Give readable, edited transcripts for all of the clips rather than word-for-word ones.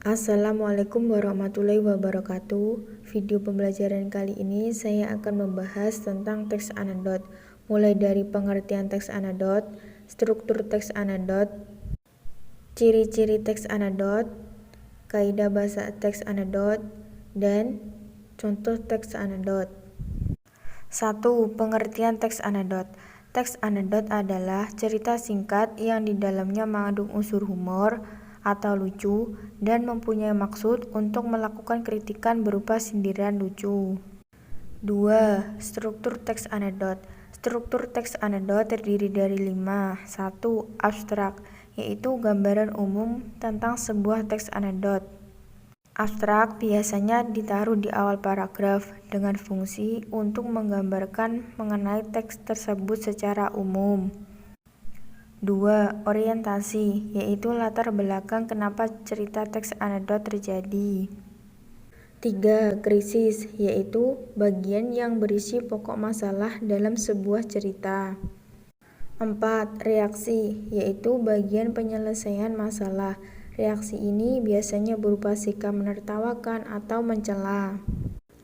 Assalamualaikum warahmatullahi wabarakatuh. Video pembelajaran kali ini saya akan membahas tentang teks anekdot, mulai dari pengertian teks anekdot, struktur teks anekdot, ciri-ciri teks anekdot, kaidah bahasa teks anekdot, dan contoh teks anekdot. 1. Pengertian teks anekdot. Teks anekdot adalah cerita singkat yang di dalamnya mengandung unsur humor atau lucu dan mempunyai maksud untuk melakukan kritikan berupa sindiran lucu. 2. Struktur teks anekdot. Struktur teks anekdot terdiri dari 5. 1. Abstrak, yaitu gambaran umum tentang sebuah teks anekdot. Abstrak biasanya ditaruh di awal paragraf dengan fungsi untuk menggambarkan mengenai teks tersebut secara umum. 2. Orientasi, yaitu latar belakang kenapa cerita teks anekdot terjadi. 3. Krisis, yaitu bagian yang berisi pokok masalah dalam sebuah cerita. 4. Reaksi, yaitu bagian penyelesaian masalah. Reaksi ini biasanya berupa sikap menertawakan atau mencela.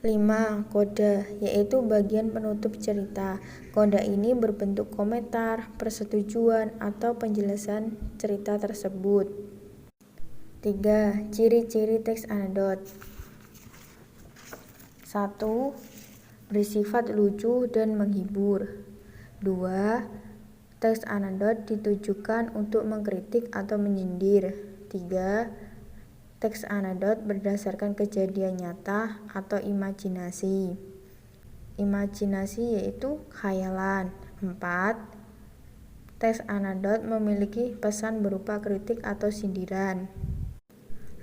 5. Koda, yaitu bagian penutup cerita. Koda ini berbentuk komentar, persetujuan, atau penjelasan cerita tersebut. 3. Ciri-ciri teks anekdot. 1. Bersifat lucu dan menghibur. 2. Teks anekdot ditujukan untuk mengkritik atau menyindir. 3. Teks anekdot berdasarkan kejadian nyata atau imajinasi. Imajinasi yaitu khayalan. 4. Teks anekdot memiliki pesan berupa kritik atau sindiran.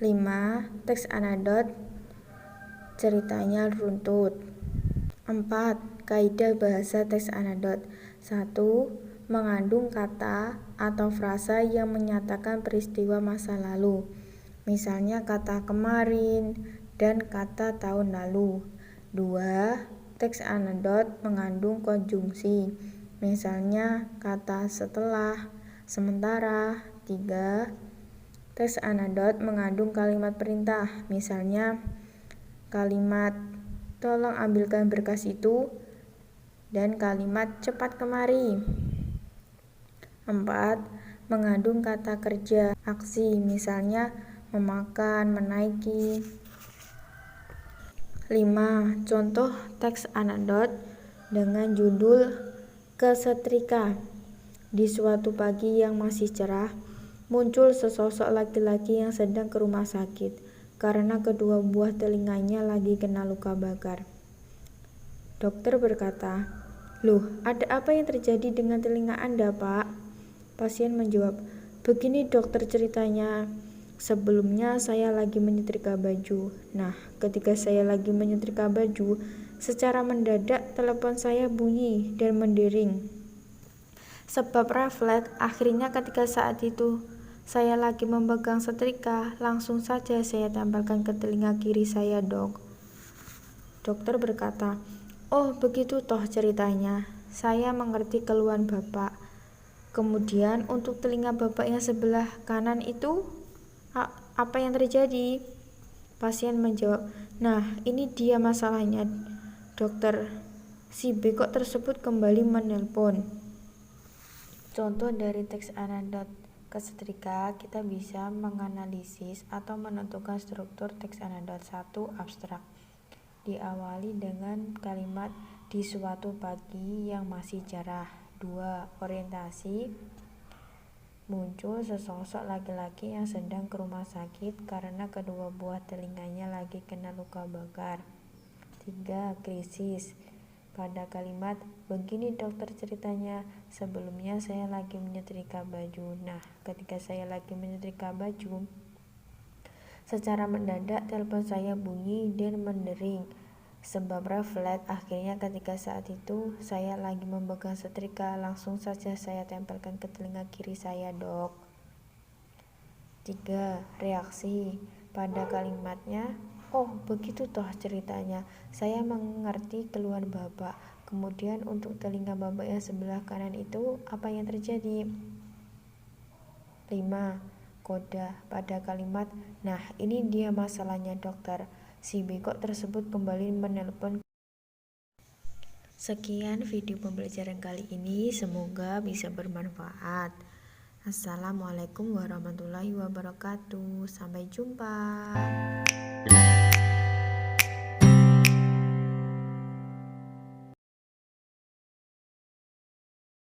5. Teks anekdot ceritanya runtut. 4. Kaidah bahasa teks anekdot. 1. Mengandung kata atau frasa yang menyatakan peristiwa masa lalu. Misalnya kata kemarin dan kata tahun lalu. 2. Teks anekdot mengandung konjungsi. Misalnya kata setelah, sementara. 3. Teks anekdot mengandung kalimat perintah. Misalnya kalimat tolong ambilkan berkas itu dan kalimat cepat kemari. 4. Mengandung kata kerja, aksi, misalnya memakan, menaiki. 5. Contoh teks anekdot dengan judul Kesetrika. Di suatu pagi yang masih cerah, muncul sesosok laki-laki yang sedang ke rumah sakit karena kedua buah telinganya lagi kena luka bakar. Dokter berkata, "Loh, ada apa yang terjadi dengan telinga Anda, Pak?" Pasien menjawab, "Begini dokter ceritanya. Sebelumnya saya lagi menyetrika baju. Nah, ketika saya lagi menyetrika baju, secara mendadak telepon saya bunyi dan mendering. Sebab refleks, akhirnya ketika saat itu saya lagi memegang setrika, langsung saja saya tempelkan ke telinga kiri saya, Dok." Dokter berkata, "Oh, begitu toh ceritanya. Saya mengerti keluhan Bapak. Kemudian untuk telinga Bapak yang sebelah kanan itu apa yang terjadi?" Pasien menjawab, "Nah, ini dia masalahnya, dokter. Si bekok tersebut kembali menelpon." Contoh dari teks anekdot kesetrika, kita bisa menganalisis atau menentukan struktur teks anekdot. 1. Abstrak. Diawali dengan kalimat di suatu pagi yang masih cerah. 2. Orientasi. Muncul sesosok laki-laki yang sedang ke rumah sakit karena kedua buah telinganya lagi kena luka bakar. 3. Krisis. Pada kalimat, "Begini dokter ceritanya, sebelumnya saya lagi menyetrika baju. Nah, ketika saya lagi menyetrika baju, secara mendadak telepon saya bunyi dan mendering. Sebab refleks, akhirnya ketika saat itu saya lagi memegang setrika, langsung saja saya tempelkan ke telinga kiri saya, Dok." 3. Reaksi. Pada kalimatnya, "Oh, begitu toh ceritanya. Saya mengerti keluhan Bapak. Kemudian untuk telinga Bapak yang sebelah kanan itu apa yang terjadi?" 5. koda pada kalimat, "Nah, ini dia masalahnya dokter." Si bengkok tersebut kembali menelpon. Sekian video pembelajaran kali ini, semoga bisa bermanfaat. Assalamualaikum warahmatullahi wabarakatuh. Sampai jumpa.